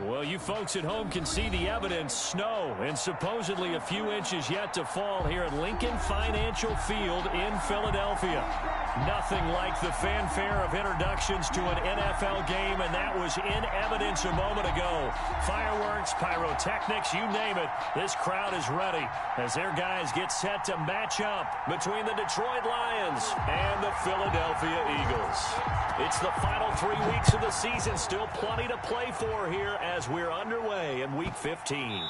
Well, you folks at home can see the evidence. Snow and supposedly a few inches yet to fall here at Lincoln Financial Field in Philadelphia. Nothing like the fanfare of introductions to an NFL game, and that was in evidence a moment ago. Fireworks, pyrotechnics, you name it. This crowd is ready as their guys get set to match up between the Detroit Lions and the Philadelphia Eagles. It's the final 3 weeks of the season. Still plenty to play for here as we're underway in Week 15.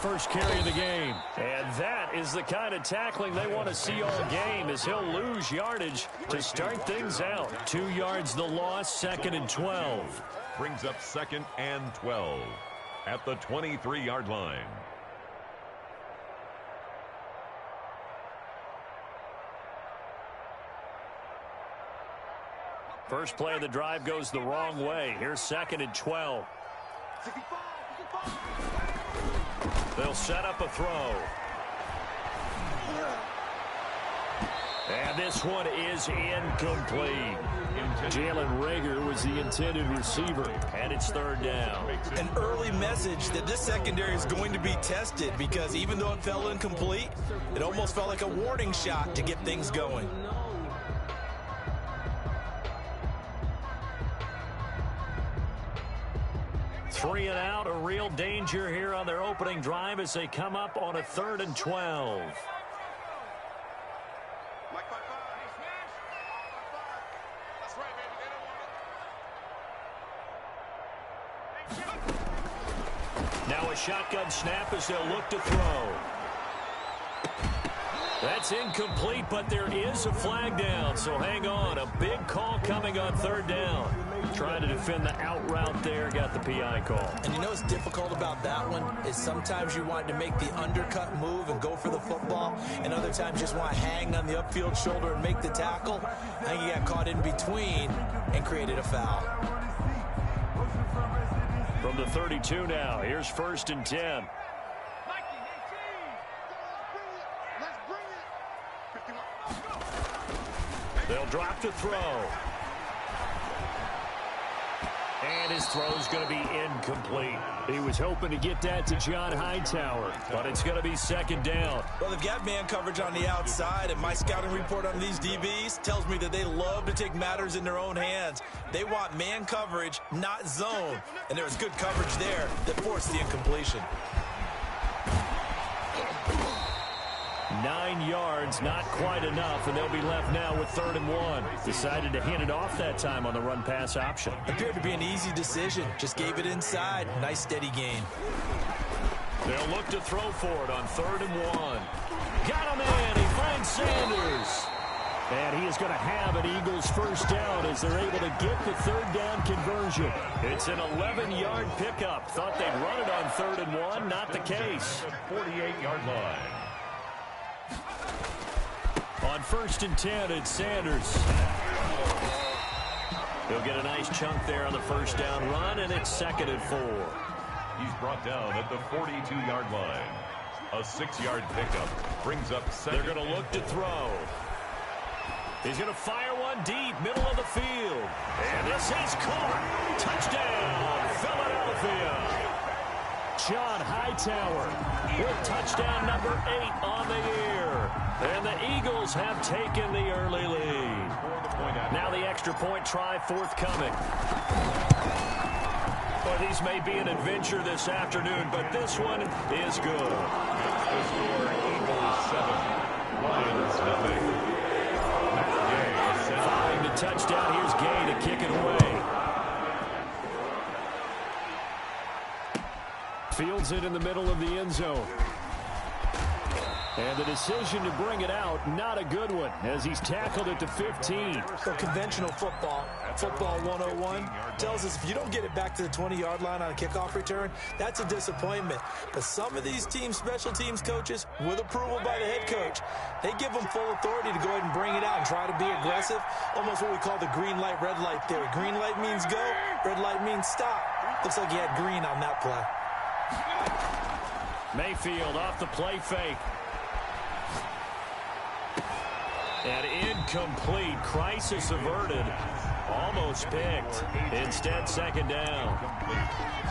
First carry of the game. And that is the kind of tackling they want to see all game, as he'll lose yardage to start things out. 2 yards the loss, 2nd and 12. Brings up 2nd and 12 at the 23-yard line. First play of the drive goes the wrong way. Here's 2nd and 12. They'll set up a throw. And this one is incomplete. Jalen Reagor was the intended receiver, and it's 3rd down. An early message that this secondary is going to be tested, because even though it fell incomplete, it almost felt like a warning shot to get things going. Three and out, a real danger here on their opening drive as they come up on a 3rd and 12. Now a shotgun snap as they'll look to throw. That's incomplete, but there is a flag down, so hang on. A big call coming on 3rd down. Trying to defend the out route there, got the PI call. And you know what's difficult about that one is sometimes you want to make the undercut move and go for the football, and other times you just want to hang on the upfield shoulder and make the tackle. I think he got caught in between and created a foul. From the 32 now, here's 1st and 10. They'll drop to throw. And his throw's going to be incomplete. He was hoping to get that to John Hightower, but it's going to be 2nd down. Well, they've got man coverage on the outside, and my scouting report on these DBs tells me that they love to take matters in their own hands. They want man coverage, not zone. And there was good coverage there that forced the incompletion. 9 yards, not quite enough, and they'll be left now with 3rd and 1. Decided to hand it off that time on the run-pass option. Appeared to be an easy decision. Just gave it inside. Nice, steady gain. They'll look to throw for it on 3rd and 1. Got him in. He finds Sanders. And he is going to have an Eagles first down as they're able to get the 3rd down conversion. It's an 11-yard pickup. Thought they'd run it on 3rd and 1. Not the case. 48-yard line. On 1st and 10, it's Sanders. He'll get a nice chunk there on the first down run, and it's 2nd and 4. He's brought down at the 42-yard line. A 6-yard pickup brings up 2nd. They're going to look to throw. He's going to fire one deep, middle of the field. And this is caught. Touchdown, Philadelphia. John Hightower with touchdown number 8 on the year. And the Eagles have taken the early lead. Now the extra point try forthcoming. Well, these may be an adventure this afternoon, but this one is good. The score, Eagles 7, Lions nothing. Following the touchdown, here's Gay to kick it away. Fields it in the middle of the end zone. And the decision to bring it out, not a good one, as he's tackled at the 15. So conventional football 101, tells us if you don't get it back to the 20-yard line on a kickoff return, that's a disappointment. But some of these teams, special teams coaches, with approval by the head coach, they give them full authority to go ahead and bring it out and try to be aggressive, almost what we call the green light, red light theory. Green light means go, red light means stop. Looks like he had green on that play. Mayfield off the play fake. And incomplete. Crisis averted. Almost picked. Instead, second down.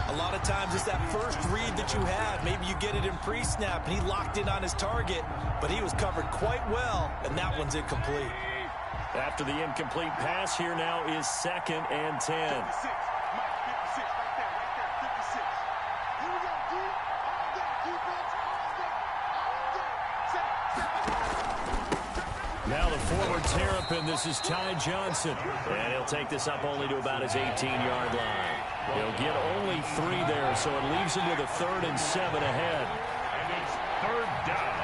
A lot of times it's that first read that you have. Maybe you get it in pre-snap, and he locked in on his target, but he was covered quite well, and that one's incomplete. After the incomplete pass, here now is 2nd and 10. Now the forward terrapin, this is Ty Johnson. And he'll take this up only to about his 18-yard line. He'll get only 3 there, so it leaves him with a 3rd and 7 ahead. And it's 3rd down.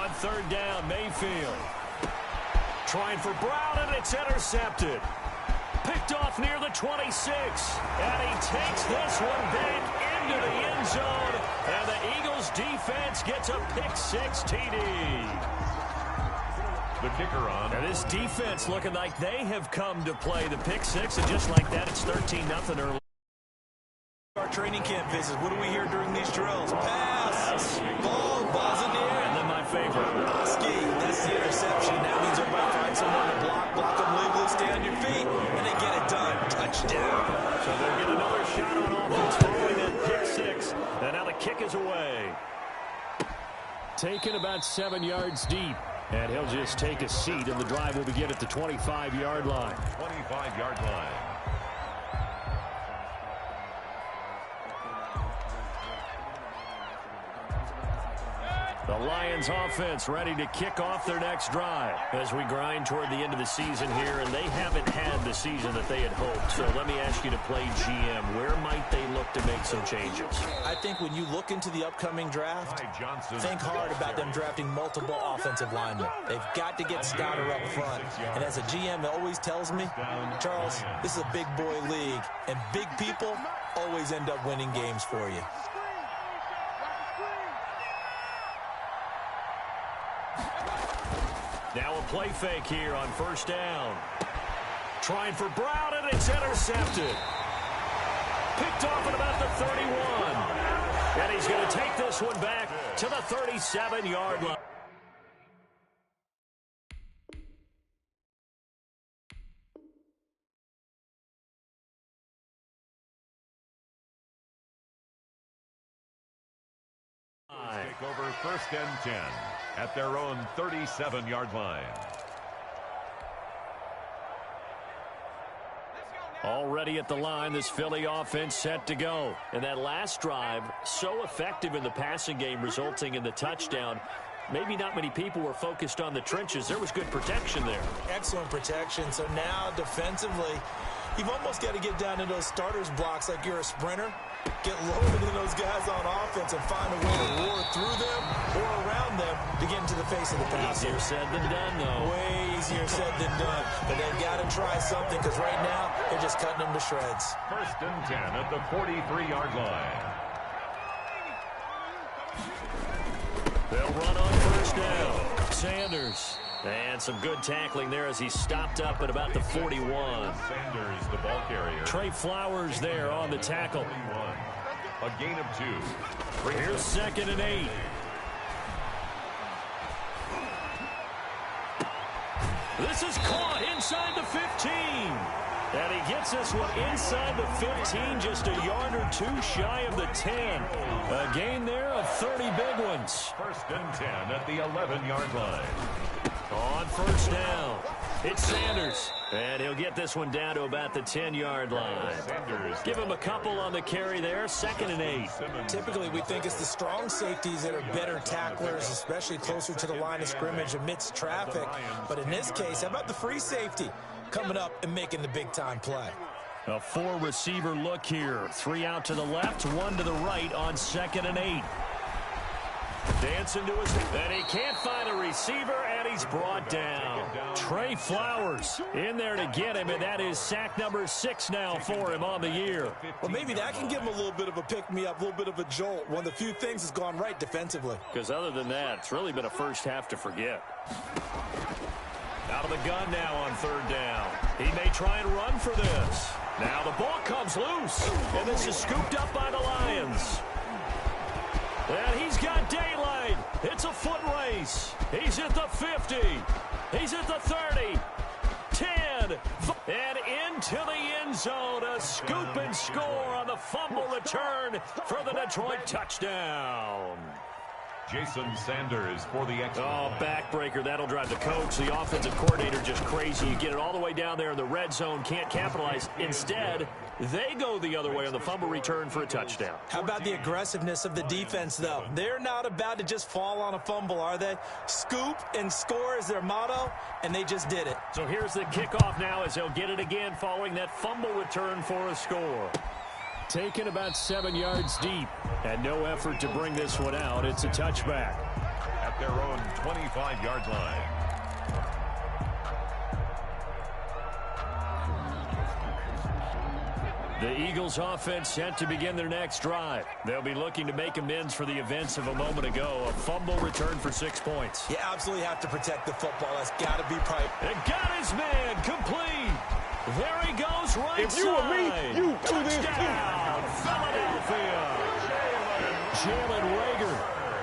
On 3rd down, Mayfield. Trying for Brown, and it's intercepted. Picked off near the 26. And he takes this one back into the end zone. And the Eagles defense gets a pick-6 TD. The kicker on. And this defense looking like they have come to play the pick-6. And just like that, it's 13-0 early. Our training camp visits, what do we hear during these drills? Pass. Ball's in the air. And then my favorite. Oski, that's the interception. That means everybody find someone to block them legally, stay on your feet, and they get it done. Touchdown. So they'll get another shot on offense following that pick-6. And now the kick is away. Taken about 7 yards deep. And he'll just take a seat, and the drive will begin at the 25-yard line. 25-yard line. The Lions offense ready to kick off their next drive as we grind toward the end of the season here, and they haven't had the season that they had hoped. So let me ask you to play GM. Where might they look to make some changes? I think when you look into the upcoming draft, think hard about them drafting multiple offensive linemen. They've got to get stouter up front. And as a GM, it always tells me, Charles, this is a big boy league, and big people always end up winning games for you. Now a play fake here on 1st down. Trying for Brown, and it's intercepted. Picked off at about the 31. And he's going to take this one back to the 37-yard line. Take over 1st and 10 at their own 37-yard line. Already at the line, this Philly offense set to go. And that last drive, so effective in the passing game, resulting in the touchdown. Maybe not many people were focused on the trenches. There was good protection there. Excellent protection. So now defensively, you've almost got to get down to those starters blocks like you're a sprinter. Get lower than those guys on offense and find a way to roar through them or around them to get into the face of the passer. Easier said than done, though. Way easier said than done. But they've got to try something because right now they're just cutting them to shreds. 1st and 10 at the 43-yard line. They'll run on 1st down. Sanders. And some good tackling there as he stopped up at about the 41. Sanders, the ball carrier. Trey Flowers there on the tackle. 41. A gain of 2. Here's 2nd and 8. This is caught inside the 15. And he gets this one inside the 15, just a yard or 2 shy of the 10. A gain there of 30 big ones. 1st and 10 at the 11-yard line. On 1st down, it's Sanders. And he'll get this one down to about the 10-yard line. Sanders. Give him a couple on the carry there, 2nd and 8. Typically, we think it's the strong safeties that are better tacklers, especially closer to the line of scrimmage amidst traffic. But in this case, how about the free safety coming up and making the big-time play? A 4-receiver look here. 3 out to the left, 1 to the right on 2nd and 8. Dancing to his, and he can't find a receiver, and And he's brought down. Trey Flowers in there to get him, and that is sack number 6 now for him on the year. Well, maybe that can give him a little bit of a pick-me-up, a little bit of a jolt. One of the few things has gone right defensively. Because other than that, it's really been a first half to forget. Out of the gun now on 3rd down. He may try and run for this. Now the ball comes loose, and this is scooped up by the Lions. And he's got daylight. It's a foot race. He's at the 50. He's at the 30. 10. And into the end zone. A scoop and score on the fumble return for the Detroit touchdown. Jason Sanders for the extra. Oh, backbreaker. That'll drive the coach, the offensive coordinator, just crazy. You get it all the way down there in the red zone, can't capitalize. Instead, they go the other way on the fumble return for a touchdown. How about the aggressiveness of the defense, though? They're not about to just fall on a fumble, are they? Scoop and score is their motto, and they just did it. So here's the kickoff now as they'll get it again following that fumble return for a score. Taken about 7 yards deep, and no effort to bring this one out. It's a touchback. At their own 25-yard line. The Eagles offense set to begin their next drive. They'll be looking to make amends for the events of a moment ago. A fumble return for 6 points. You absolutely have to protect the football. That's got to be priority. And got his man complete. There he goes, right if you side. and me, you do this too. Touchdown, Philadelphia. Jalen Reagor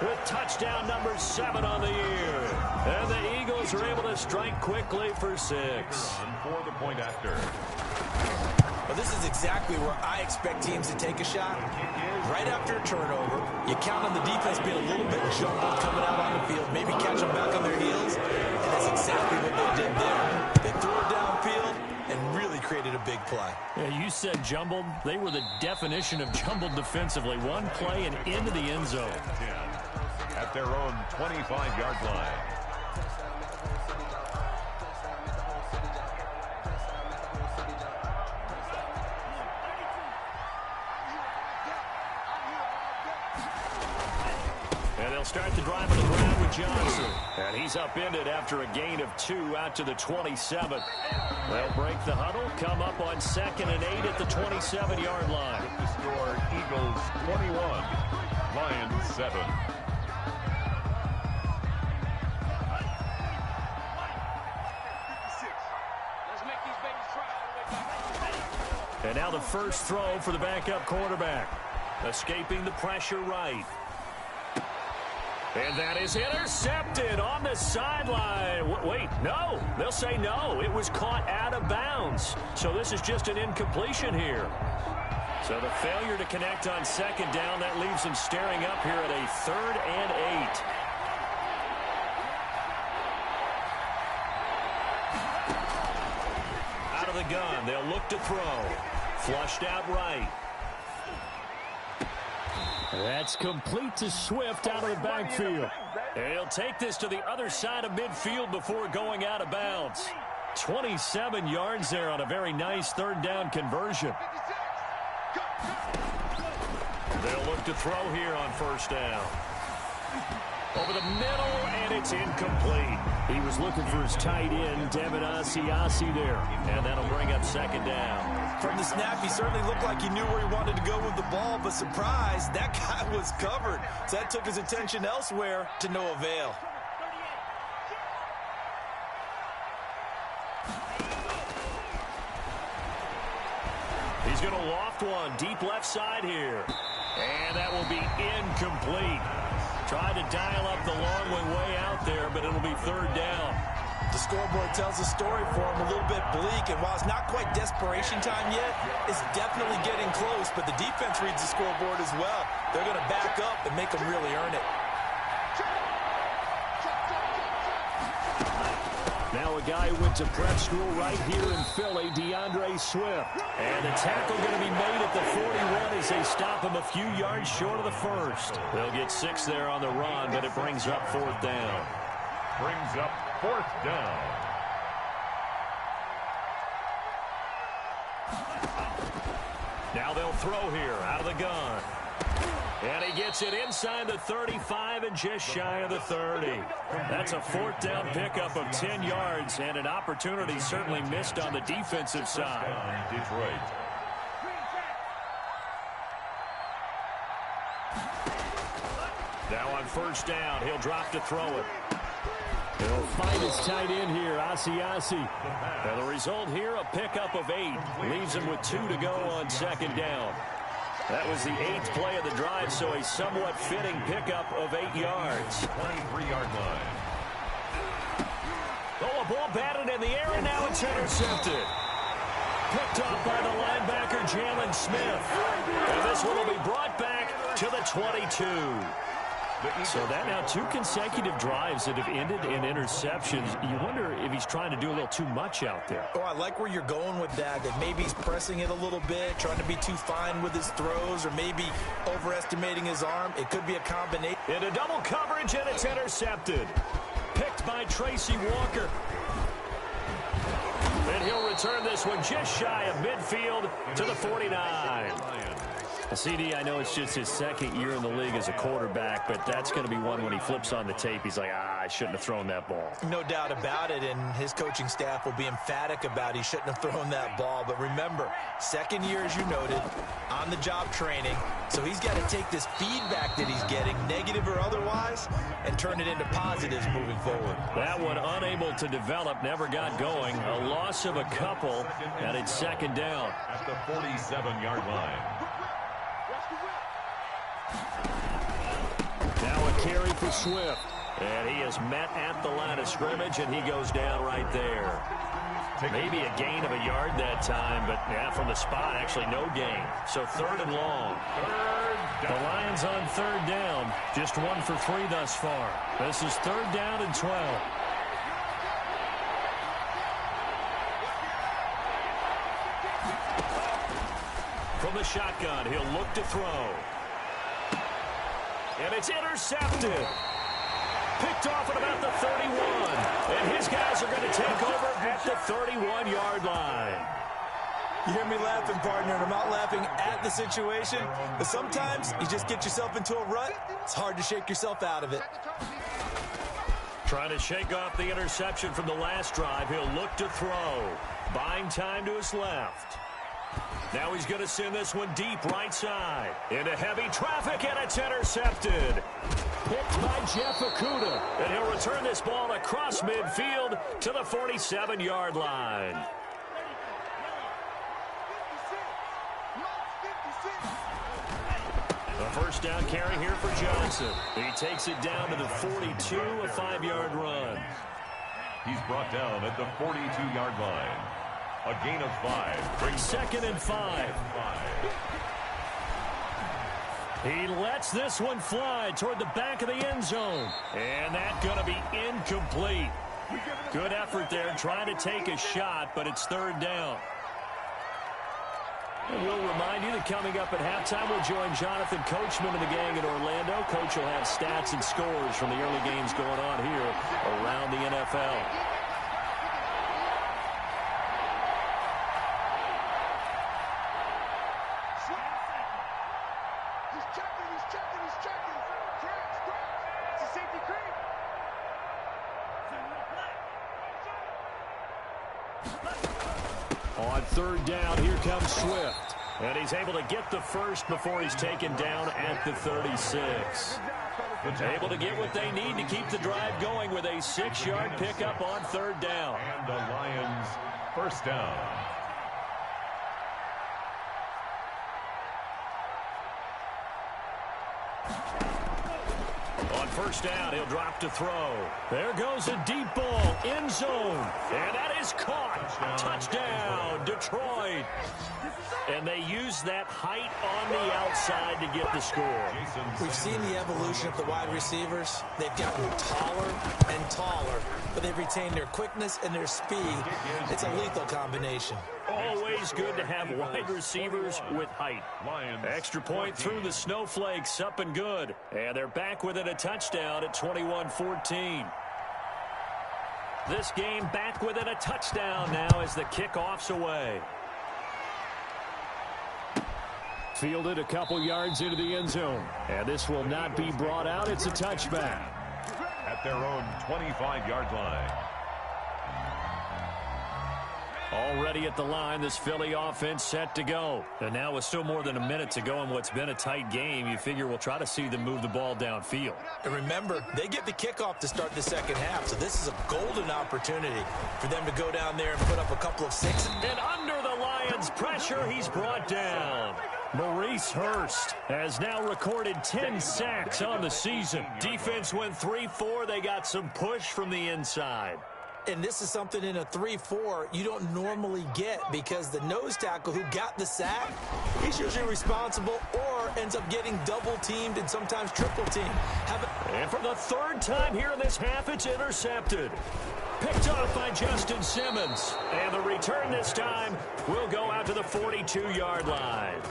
with touchdown number 7 on the year. And the Eagles are able to strike quickly for 6. For the point after. Well, this is exactly where I expect teams to take a shot. Right after a turnover, you count on the defense being a little bit jumbled coming out on the field, maybe catch them back on their heels, and that's exactly what they did there. They threw it downfield and really created a big play. Yeah, you said jumbled. They were the definition of jumbled defensively. One play and into the end zone. At their own 25-yard line. And they'll start the drive on the ground with Johnson. And he's upended after a gain of 2 out to the 27. They'll break the huddle, come up on 2nd and 8 at the 27-yard line. The score, Eagles 21, Lions 7. And now the first throw for the backup quarterback. Escaping the pressure right. And that is intercepted on the sideline. Wait, no. They'll say no. It was caught out of bounds. So this is just an incompletion here. So the failure to connect on 2nd down, that leaves them staring up here at a 3rd and 8. Out of the gun. They'll look to throw. Flushed out right. That's complete to Swift out of the backfield. And he'll take this to the other side of midfield before going out of bounds. 27 yards there on a very nice 3rd down conversion. They'll look to throw here on 1st down. Over the middle, and it's incomplete. He was looking for his tight end, Devin Asiasi there. And that'll bring up 2nd down. From the snap, he certainly looked like he knew where he wanted to go with the ball, but surprise, that guy was covered. So that took his attention elsewhere to no avail. He's going to loft one deep left side here. And that will be incomplete. Tried to dial up the long way out there, but it'll be 3rd down. The scoreboard tells a story for him, a little bit bleak, and while it's not quite desperation time yet, it's definitely getting close, but the defense reads the scoreboard as well. They're going to back up and make them really earn it. Now a guy who went to prep school right here in Philly, DeAndre Swift. And the tackle going to be made at the 41 as they stop him a few yards short of the 1st. They'll get 6 there on the run, but it brings up 4th down. Brings up 4th down. Now they'll throw here out of the gun. And he gets it inside the 35 and just shy of the 30. That's a 4th down pickup of 10 yards and an opportunity certainly missed on the defensive side. Detroit. Now on 1st down, he'll drop to throw it. He'll find his tight end here, Asiasi. And the result here, a pickup of 8. Leaves him with 2 to go on 2nd down. That was the 8th play of the drive, so a somewhat fitting pickup of 8 yards. 23-yard line. Oh, a ball batted in the air, and now it's intercepted. Picked off by the linebacker, Jalen Smith. And this one will be brought back to the 22. So that now 2 consecutive drives that have ended in interceptions. You wonder if he's trying to do a little too much out there. Oh, I like where you're going with that maybe he's pressing it a little bit, trying to be too fine with his throws, or maybe overestimating his arm. It could be a combination. Into double coverage, and it's intercepted. Picked by Tracy Walker. And he'll return this one just shy of midfield to the 49. CD, I know it's just his 2nd year in the league as a quarterback, but that's going to be one when he flips on the tape. He's like, I shouldn't have thrown that ball. No doubt about it, and his coaching staff will be emphatic about he shouldn't have thrown that ball. But remember, 2nd year, as you noted, on-the-job training. So he's got to take this feedback that he's getting, negative or otherwise, and turn it into positives moving forward. That one unable to develop, never got going. A loss of a couple, and it's 2nd down. At the 47-yard line. Now a carry for Swift. And he is met at the line of scrimmage, and he goes down right there. Maybe a gain of a yard that time, but yeah, from the spot, actually no gain. So 3rd and long. The Lions on 3rd down. Just 1 for 3 thus far. This is 3rd down and 12. From the shotgun, he'll look to throw. And it's intercepted. Picked off at about the 31. And his guys are going to take over at the 31-yard line. You hear me laughing, partner, and I'm not laughing at the situation. But sometimes you just get yourself into a rut. It's hard to shake yourself out of it. Trying to shake off the interception from the last drive. He'll look to throw. Buying time to his left. Now he's going to send this one deep right side. Into heavy traffic, and it's intercepted. Picked by Jeff Okudah. And he'll return this ball across midfield to the 47-yard line. A 1st down carry here for Johnson. He takes it down to the 42, a 5-yard run. He's brought down at the 42-yard line. A gain of 5. Brings 2nd and 5. He lets this one fly toward the back of the end zone. And that's going to be incomplete. Good effort there trying to take a shot, but it's 3rd down. And we'll remind you that coming up at halftime, we'll join Jonathan Coachman and the gang in Orlando. Coach will have stats and scores from the early games going on here around the NFL. On 3rd down, here comes Swift. And he's able to get the first before he's taken down at the 36. Able to get what they need to keep the drive going with a 6-yard pickup on 3rd down. And the Lions 1st down. On 1st down, he'll drop to throw. There goes a deep ball, end zone. And that is caught. Touchdown, Detroit. And they use that height on the outside to get the score. We've seen the evolution of the wide receivers. They've gotten taller and taller, but they've retained their quickness and their speed. It's a lethal combination. Always good to have wide receivers with height. Extra point through the snowflakes, up and good. And they're back within a touchdown at 21-14. This game back within a touchdown now as the kickoff's away. Fielded a couple yards into the end zone. And this will not be brought out. It's a touchback. At their own 25-yard line. Already at the line, this Philly offense set to go. And now with still more than a minute to go in what's been a tight game, you figure we'll try to see them move the ball downfield. And remember, they get the kickoff to start the second half, so this is a golden opportunity for them to go down there and put up a couple of sixes. And under the Lions' pressure, he's brought down. Maurice Hurst has now recorded 10 sacks on the season. Defense went 3-4. They got some push from the inside. And this is something in a 3-4 you don't normally get because the nose tackle who got the sack, he's usually responsible or ends up getting double-teamed and sometimes triple-teamed. And for the third time here in this half, it's intercepted. Picked off by Justin Simmons. And the return this time will go out to the 42-yard line.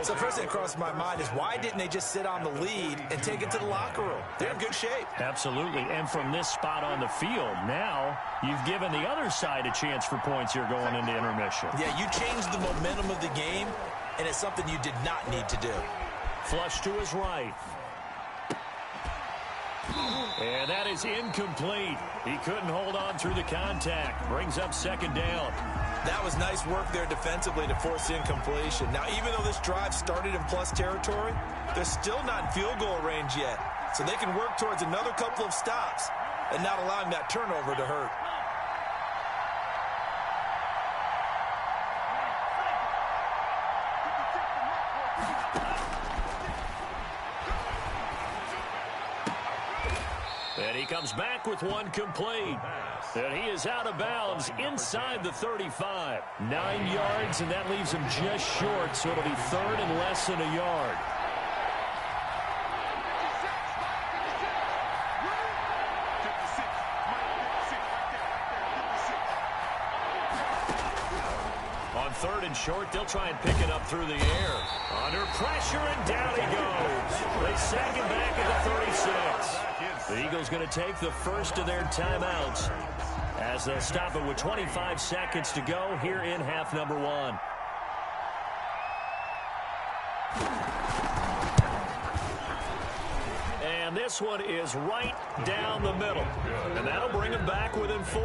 So first thing that crossed my mind is why didn't they just sit on the lead and take it to the locker room? They're in good shape. Absolutely. And from this spot on the field, now you've given the other side a chance for points here going into intermission. Yeah, you changed the momentum of the game, and it's something you did not need to do. Flush to his right. And that is incomplete. He couldn't hold on through the contact. Brings up second down. That was nice work there defensively to force incompletion. Now, even though this drive started in plus territory, they're still not in field goal range yet. So they can work towards another couple of stops and not allowing that turnover to hurt. And he comes back with one complete. And he is out of bounds inside the 35. 9 yards, and that leaves him just short, so it'll be third and less than a yard. On third and short, they'll try and pick it up through the air. Under pressure, and down he goes. They sack him back at the 36. The Eagles going to take the first of their timeouts as they'll stop it with 25 seconds to go here in half number one. And this one is right down the middle. And that'll bring them back within 4.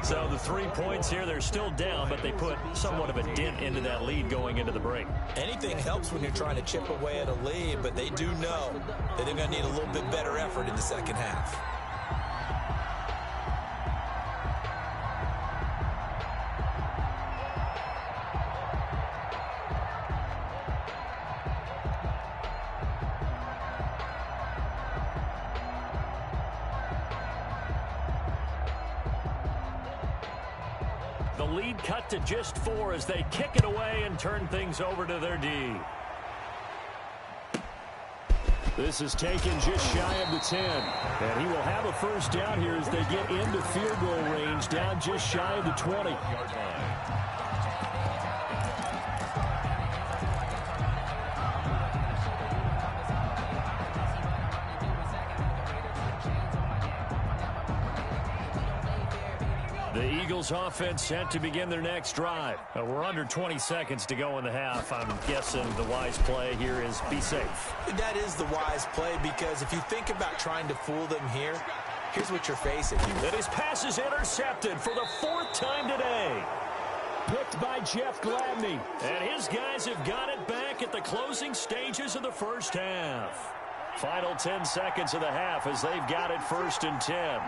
So the 3 points here, they're still down, but they put somewhat of a dent into that lead going into the break. Anything helps when you're trying to chip away at a lead, but they do know that they're going to need a little bit better effort in the second half. The lead cut to just 4 as they kick it away and turn things over to their D. This is taken just shy of the 10. And he will have a first down here as they get into field goal range, down just shy of the 20. The Eagles offense set to begin their next drive. We're under 20 seconds to go in the half. I'm guessing the wise play here is be safe. That is the wise play because if you think about trying to fool them here, here's what you're facing. And his pass is intercepted for the 4th time today. Picked by Jeff Gladney. And his guys have got it back at the closing stages of the first half. Final 10 seconds of the half as they've got it 1st and 10.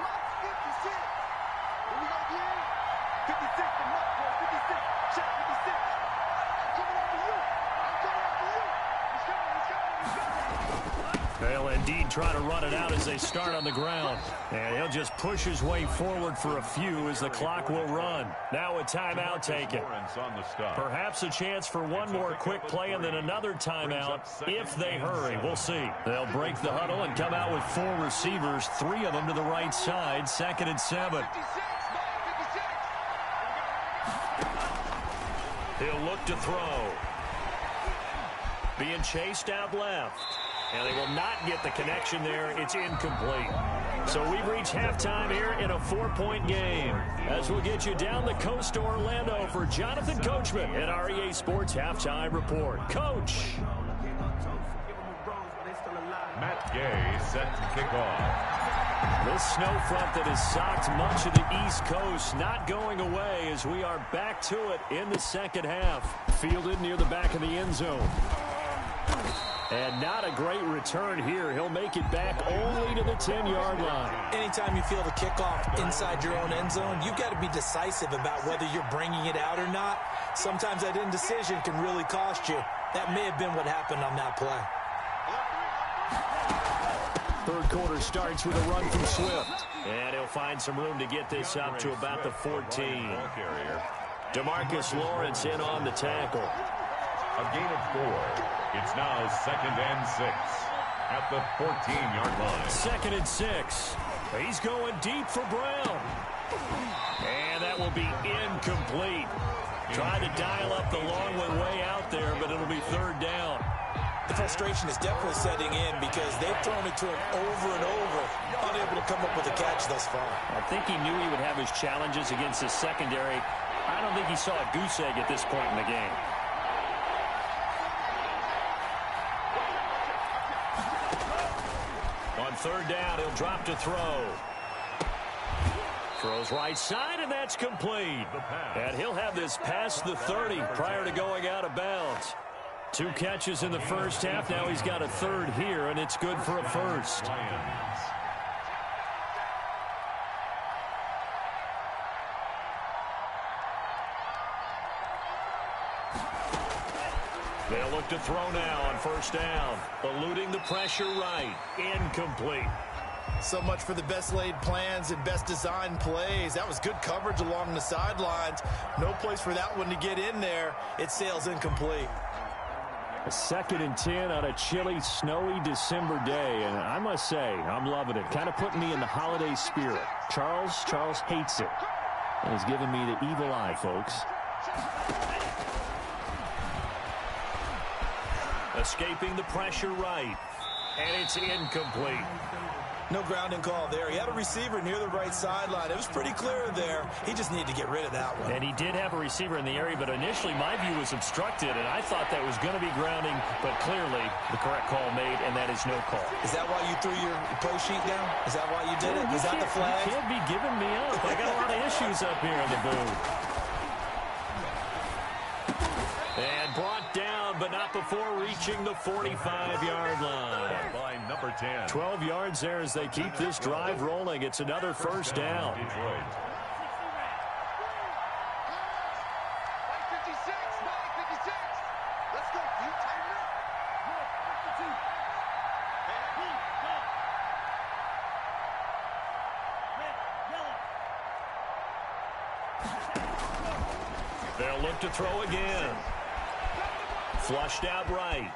They'll indeed try to run it out as they start on the ground. And he'll just push his way forward for a few as the clock will run. Now a timeout taken. Perhaps a chance for one more quick play and then another timeout if they hurry. We'll see. They'll break the huddle and come out with 4 receivers, 3 of them to the right side, 2nd and 7. He'll look to throw. Being chased out left. And they will not get the connection there. It's incomplete. So we've reached halftime here in a 4-point game. As we'll get you down the coast to Orlando for Jonathan Coachman at our EA Sports Halftime Report. Coach. Matt Gay set to kick off. This snow front that has socked much of the East Coast not going away as we are back to it in the second half. Fielded near the back of the end zone. And not a great return here. He'll make it back only to the 10-yard line. Anytime you feel the kickoff inside your own end zone, you've got to be decisive about whether you're bringing it out or not. Sometimes that indecision can really cost you. That may have been what happened on that play. Third quarter starts with a run from Swift. And he'll find some room to get this up to about the 14. DeMarcus Lawrence in on the tackle. A gain of 4. It's now 2nd and 6 at the 14-yard line. 2nd and 6. He's going deep for Brown. And that will be incomplete. Trying to dial up the long one way out there, but it'll be 3rd down. The frustration is definitely setting in because they've thrown it to him over and over, unable to come up with a catch thus far. I think he knew he would have his challenges against the secondary. I don't think he saw a goose egg at this point in the game. On 3rd down, he'll drop to throw. Throws right side, and that's complete. And he'll have this past the 30 prior to going out of bounds. 2 catches in the first half. Now he's got a 3rd here, and it's good for a 1st. They'll look to throw now on 1st down. Eluding the pressure right. Incomplete. So much for the best laid plans and best designed plays. That was good coverage along the sidelines. No place for that one to get in there. It sails incomplete. A 2nd and 10 on a chilly, snowy December day. And I must say, I'm loving it. Kind of putting me in the holiday spirit. Charles hates it. And he's giving me the evil eye, folks. Escaping the pressure right. And it's incomplete. No grounding call there. He had a receiver near the right sideline. It was pretty clear there. He just needed to get rid of that one. And he did have a receiver in the area, but initially my view was obstructed, and I thought that was going to be grounding, but clearly the correct call made, and that is no call. Is that why you threw your play sheet down? Is that why you did it? Is that the flag? You can't be giving me up. I got a lot of issues up here in the booth. And brought down, but not before reaching the 45-yard line. By number 10. 12 yards there as they keep this drive rolling. It's another 1st down. Detroit. They'll look to throw again. Flushed out right.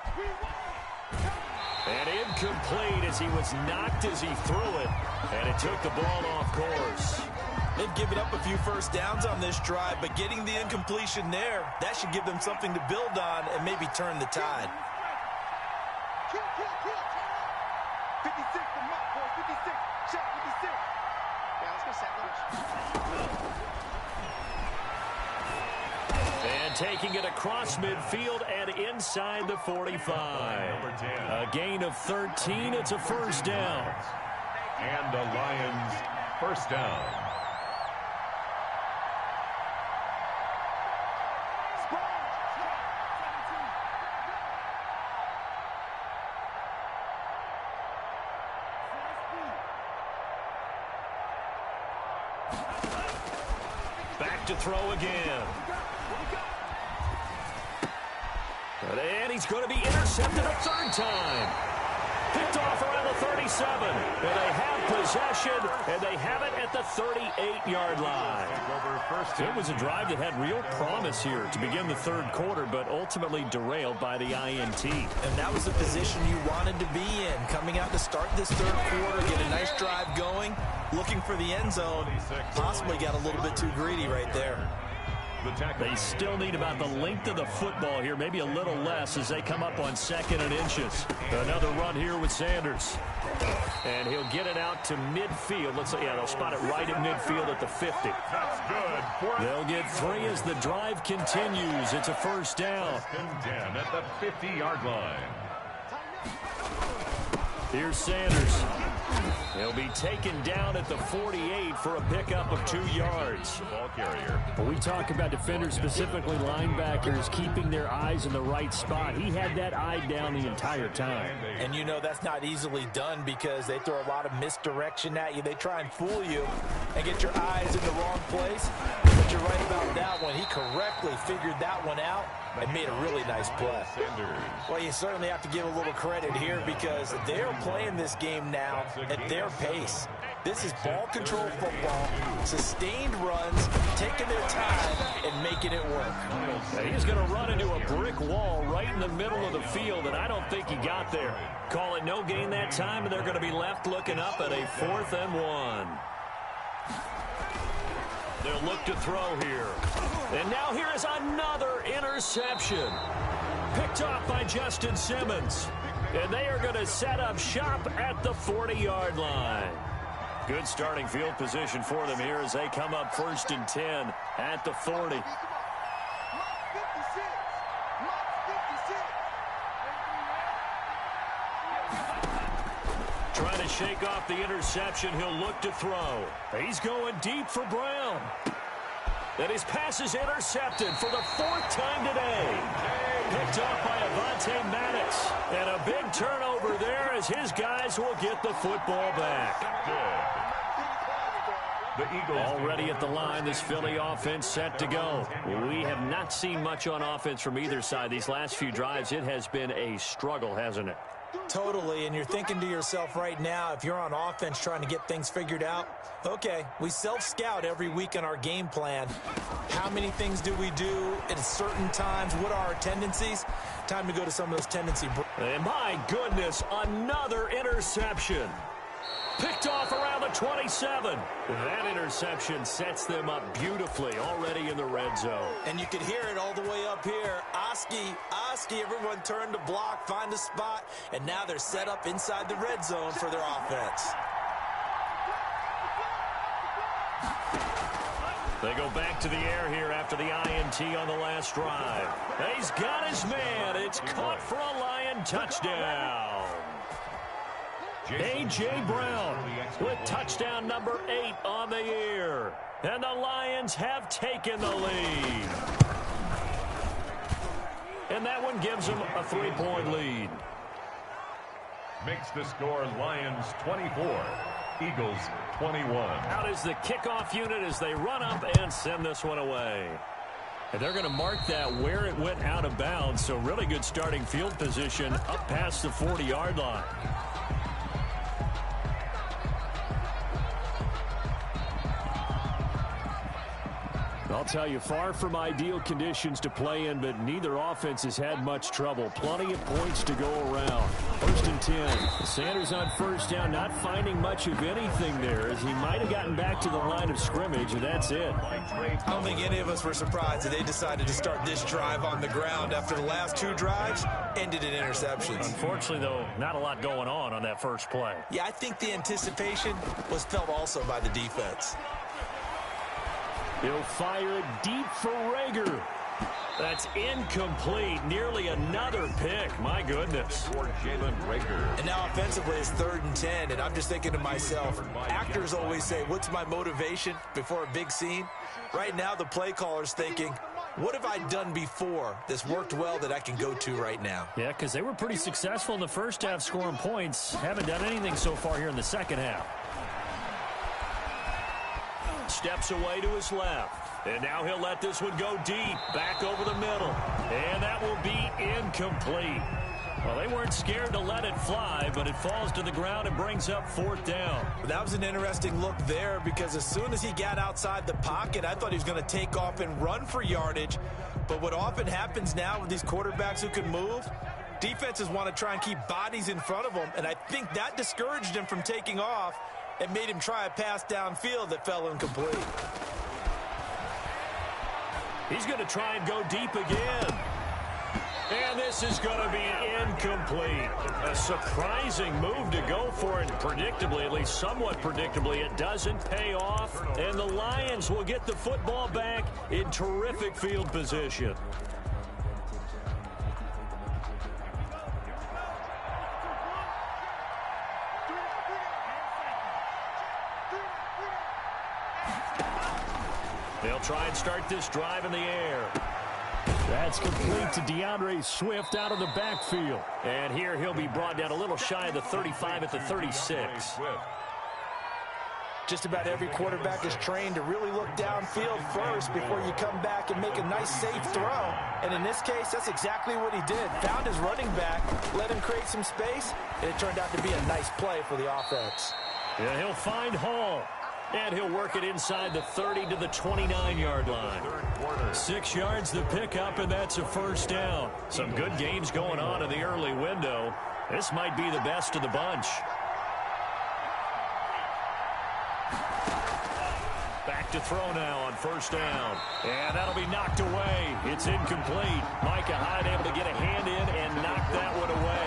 And incomplete as he was knocked as he threw it. And it took the ball off course. They've given up a few 1st downs on this drive, but getting the incompletion there, that should give them something to build on and maybe turn the tide. 56, the mark, boy, 56. Shot 56. Yeah, let's go sack lunch. And taking it across midfield and inside the 45. A gain of 13. It's a 1st down. And the Lions 1st down. Back to throw again. And he's going to be intercepted a 3rd time. Picked off around the 37. And they have possession, and they have it at the 38-yard line. It was a drive that had real promise here to begin the 3rd quarter, but ultimately derailed by the INT. And that was the position you wanted to be in. Coming out to start this 3rd quarter, get a nice drive going, looking for the end zone. Possibly got a little bit too greedy right there. The tackle. They still need about the length of the football here, maybe a little less as they come up on 2nd and inches. Another run here with Sanders. And he'll get it out to midfield. Let's say, yeah, they'll spot it right at midfield at the 50. That's good. They'll get 3 as the drive continues. It's a first down. And 10 at the 50-yard line. Here's Sanders. He'll be taken down at the 48 for a pickup of 2 yards. Ball carrier. But we talk about defenders, specifically linebackers, keeping their eyes in the right spot. He had that eye down the entire time. And you know that's not easily done because they throw a lot of misdirection at you. They try and fool you and get your eyes in the wrong place. But you're right about that one. He correctly figured that one out and made a really nice play. Well, you certainly have to give a little credit here because they're playing this game now at their pace. This is ball control football, sustained runs, taking their time and making it work. And he's going to run into a brick wall right in the middle of the field, and I don't think he got there. Call it no gain that time, and they're going to be left looking up at a 4th and 1. They'll look to throw here. And now here is another interception. Picked off by Justin Simmons. And they are going to set up shop at the 40-yard line. Good starting field position for them here as they come up 1st and 10 at the 40. Trying to shake off the interception. He'll look to throw. He's going deep for Brown. And his pass is intercepted for the 4th time today. Picked off by Avonte Maddox. And a big turnover there as his guys will get the football back. The Eagles already at the line, this Philly offense set to go. We have not seen much on offense from either side. These last few drives, it has been a struggle, hasn't it? Totally, and you're thinking to yourself right now, if you're on offense trying to get things figured out, okay, we self-scout every week on our game plan. How many things do we do at certain times? What are our tendencies? Time to go to some of those tendency. And my goodness, another interception. Picked off around the 27. That interception sets them up beautifully already in the red zone. And you can hear it all the way up here. Oski, everyone turned to block, find a spot, and now they're set up inside the red zone for their offense. They go back to the air here after the INT on the last drive. He's got his man. It's caught for a Lion touchdown. A.J. Brown with touchdown number 8 on the year. And the Lions have taken the lead. And that one gives them a 3-point lead. Makes the score Lions 24, Eagles 21. Out is the kickoff unit as they run up and send this one away. And they're going to mark that where it went out of bounds. So really good starting field position up past the 40-yard line. I'll tell you, far from ideal conditions to play in, but neither offense has had much trouble. Plenty of points to go around. 1st and 10. Sanders on 1st down, not finding much of anything there as he might have gotten back to the line of scrimmage, and that's it. I don't think any of us were surprised that they decided to start this drive on the ground after the last 2 drives ended in interceptions. Unfortunately, though, not a lot going on that first play. Yeah, I think the anticipation was felt also by the defense. He'll fire it deep for Rager. That's incomplete. Nearly another pick. My goodness. For Jalen Rager. And now offensively it's 3rd and 10, and I'm just thinking to myself, actors always say, what's my motivation before a big scene? Right now the play caller's thinking, what have I done before that's worked well that I can go to right now? Yeah, because they were pretty successful in the first half scoring points. Haven't done anything so far here in the second half. Steps away to his left. And now he'll let this one go deep. Back over the middle. And that will be incomplete. Well, they weren't scared to let it fly, but it falls to the ground and brings up 4th down. That was an interesting look there because as soon as he got outside the pocket, I thought he was going to take off and run for yardage. But what often happens now with these quarterbacks who can move, defenses want to try and keep bodies in front of them, and I think that discouraged him from taking off and made him try a pass downfield that fell incomplete. He's going to try and go deep again. And this is going to be incomplete. A surprising move to go for it. Predictably, at least somewhat predictably, it doesn't pay off. And the Lions will get the football back in terrific field position. They'll try and start this drive in the air. That's complete to DeAndre Swift out of the backfield. And here he'll be brought down a little shy of the 35 at the 36. Just about every quarterback is trained to really look downfield first before you come back and make a nice, safe throw. And in this case, that's exactly what he did. Found his running back, let him create some space, and it turned out to be a nice play for the offense. Yeah, he'll find Hall. And he'll work it inside the 30 to the 29-yard line. 6 yards the pickup, and that's a first down. Some good games going on in the early window. This might be the best of the bunch. Back to throw now on first down. And that'll be knocked away. It's incomplete. Micah Hyde able to get a hand in and knock that one away.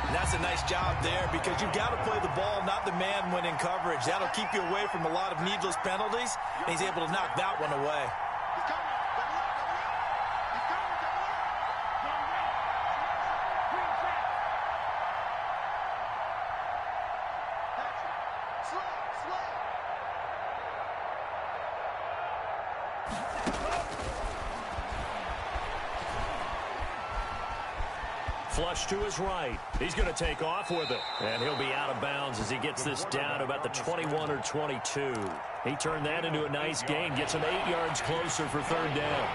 And that's a nice job there because you've got to play the ball, not the man when in coverage. That'll keep you away from a lot of needless penalties, and he's able to knock that one away. Flush to his right. He's going to take off with it. And he'll be out of bounds as he gets this down to about the 21 or 22. He turned that into a nice gain. Gets him 8 yards closer for third down.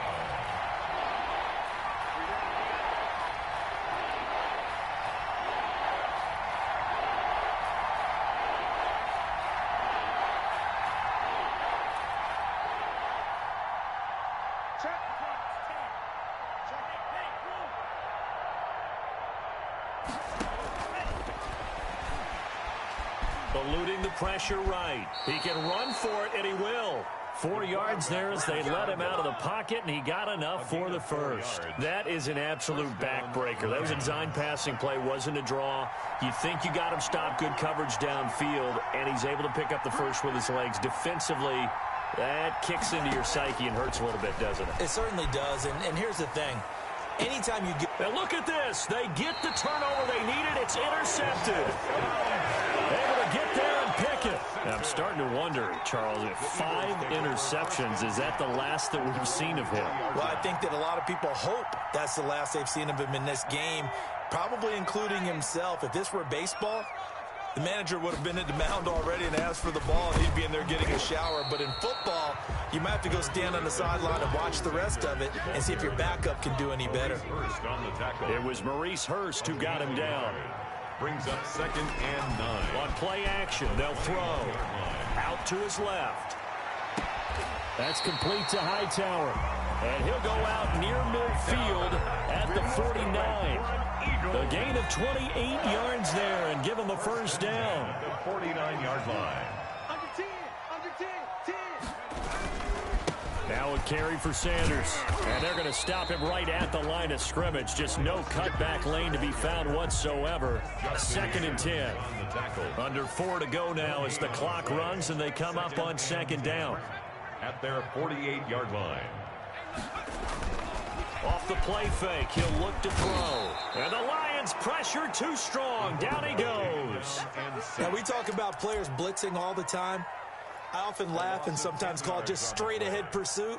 Eluding the pressure right. He can run for it, and he will. 4 yards there as they let him out of the pocket, and he got enough for the first. That is an absolute backbreaker. That was a design passing play, wasn't a draw. You think you got him stopped, good coverage downfield, and he's able to pick up the first with his legs. Defensively, that kicks into your psyche and hurts a little bit, doesn't it? It certainly does, and here's the thing. Anytime you get... Now look at this. They get the turnover they needed. It's intercepted. Able to get there and pick it. I'm starting to wonder, Charles, if 5 interceptions, is that the last that we've seen of him? Well, I think that a lot of people hope that's the last they've seen of him in this game, probably including himself. If this were baseball, the manager would have been at the mound already and asked for the ball, and he'd be in there getting a shower. But in football, you might have to go stand on the sideline and watch the rest of it and see if your backup can do any better. It was Maurice Hurst who got him down. Brings up 2nd and 9. On play action, they'll throw. Out to his left. That's complete to Hightower. And he'll go out near midfield at the 49. A gain of 28 yards there and give him a first down. The 49-yard line. Under 10, under 10, 10. Now a carry for Sanders. And they're going to stop him right at the line of scrimmage. Just no cutback lane to be found whatsoever. 2nd and 10. Under 4 to go now as the clock runs and they come up on 2nd down. At their 48-yard line. Off the play fake, he'll look to throw. And the Lions pressure too strong. Down he goes. Now, we talk about players blitzing all the time. I often laugh and sometimes call it just straight-ahead pursuit.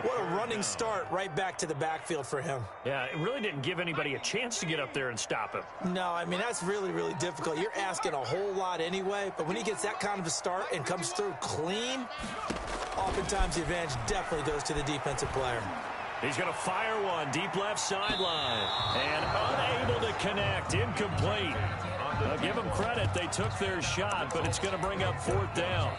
What a running start right back to the backfield for him. Yeah, it really didn't give anybody a chance to get up there and stop him. No, I mean, that's really, really difficult. You're asking a whole lot anyway, but when he gets that kind of a start and comes through clean, oftentimes the advantage definitely goes to the defensive player. He's going to fire one deep left sideline and unable to connect. Incomplete. I'll give them credit. They took their shot, but it's going to bring up 4th down.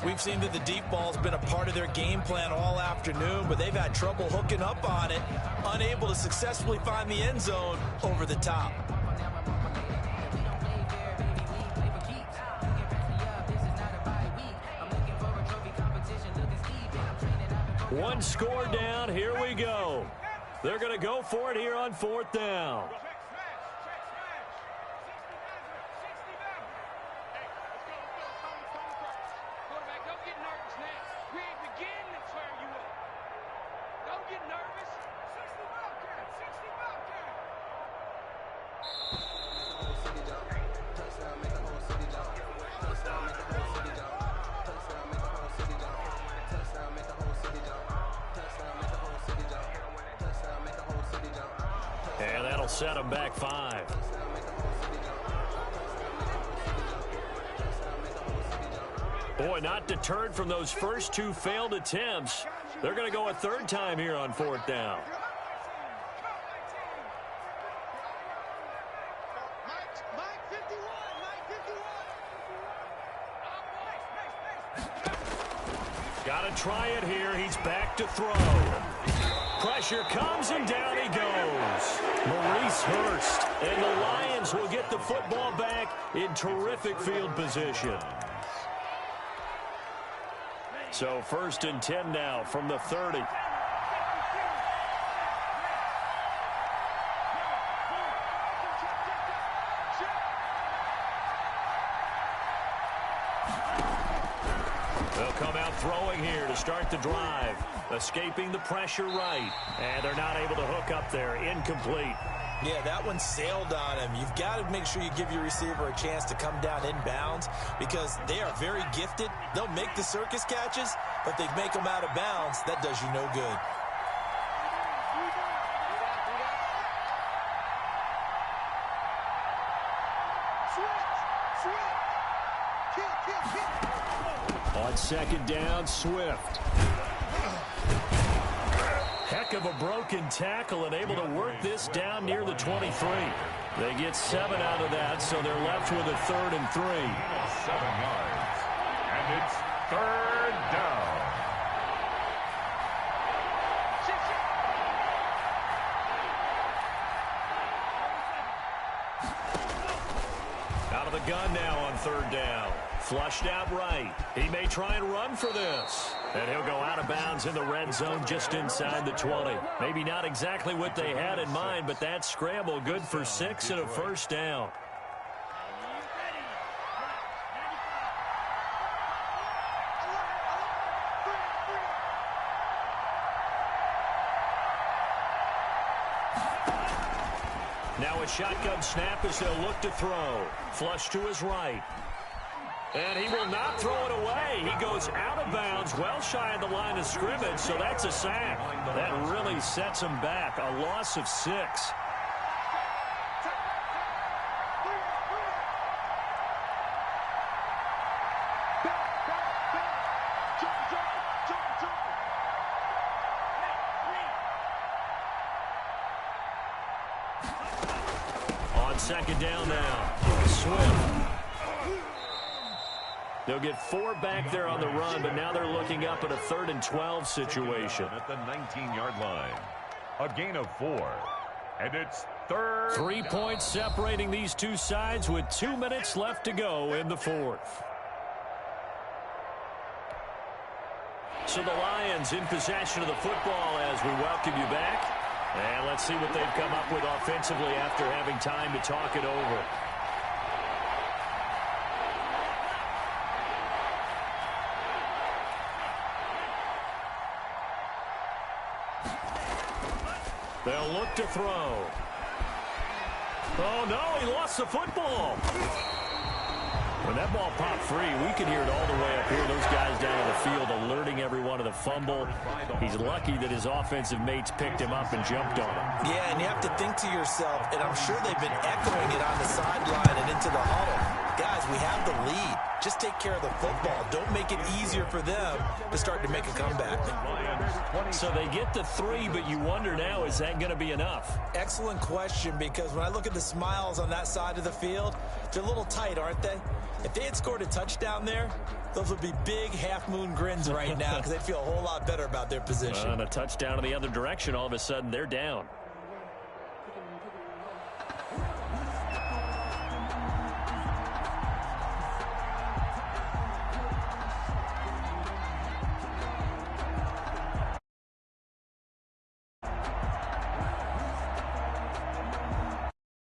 We've seen that the deep ball's been a part of their game plan all afternoon, but they've had trouble hooking up on it, unable to successfully find the end zone over the top. One score down. Here we go. They're going to go for it here on 4th down. And that'll set them back 5. Boy, not deterred from those first 2 failed attempts. They're going to go a 3rd time here on 4th down. Got to try it here. He's back to throw. Pressure comes, and down he goes. Maurice Hurst. And the Lions will get the football back in terrific field position. So 1st and 10 now from the 30. They'll come out throwing here to start the drive. Escaping the pressure right. And they're not able to hook up there. Incomplete. Yeah, that one sailed on him. You've got to make sure you give your receiver a chance to come down inbounds because they are very gifted. They'll make the circus catches, but they make them out of bounds. That does you no good. On 2nd down, Swift. Heck of a broken tackle and able to work this down near the 23. They get 7 out of that, so they're left with a 3rd and 3. 7 yards. And it's 3rd down. Out of the gun now on 3rd down. Flushed out right. He may try and run for this. And he'll go out of bounds in the red zone just inside the 20. Maybe not exactly what they had in mind, but that scramble good for 6 and a 1st down. Now a shotgun snap as they'll look to throw. Flush to his right. And he will not throw it away. He goes out of bounds, well shy of the line of scrimmage, so that's a sack. That really sets him back. A loss of 6. On 2nd down now, Swift. They'll get 4 back there on the run, but now they're looking up at a 3rd and 12 situation. At the 19-yard line. A gain of 4. And it's 3rd. 3 points separating these two sides with 2 minutes left to go in the 4th. So the Lions in possession of the football as we welcome you back. And let's see what they've come up with offensively after having time to talk it over. They'll look to throw. Oh, no, he lost the football. When that ball popped free, we could hear it all the way up here. Those guys down on the field alerting everyone of the fumble. He's lucky that his offensive mates picked him up and jumped on him. Yeah, and you have to think to yourself, and I'm sure they've been echoing it on the sideline and into the huddle. Guys, we have the lead. Just take care of the football. Don't make it easier for them to start to make a comeback. So they get the 3, but you wonder now, is that going to be enough? Excellent question, because when I look at the smiles on that side of the field, they're a little tight, aren't they? If they had scored a touchdown there, those would be big half-moon grins right now because they'd feel a whole lot better about their position. On a touchdown in the other direction, all of a sudden they're down.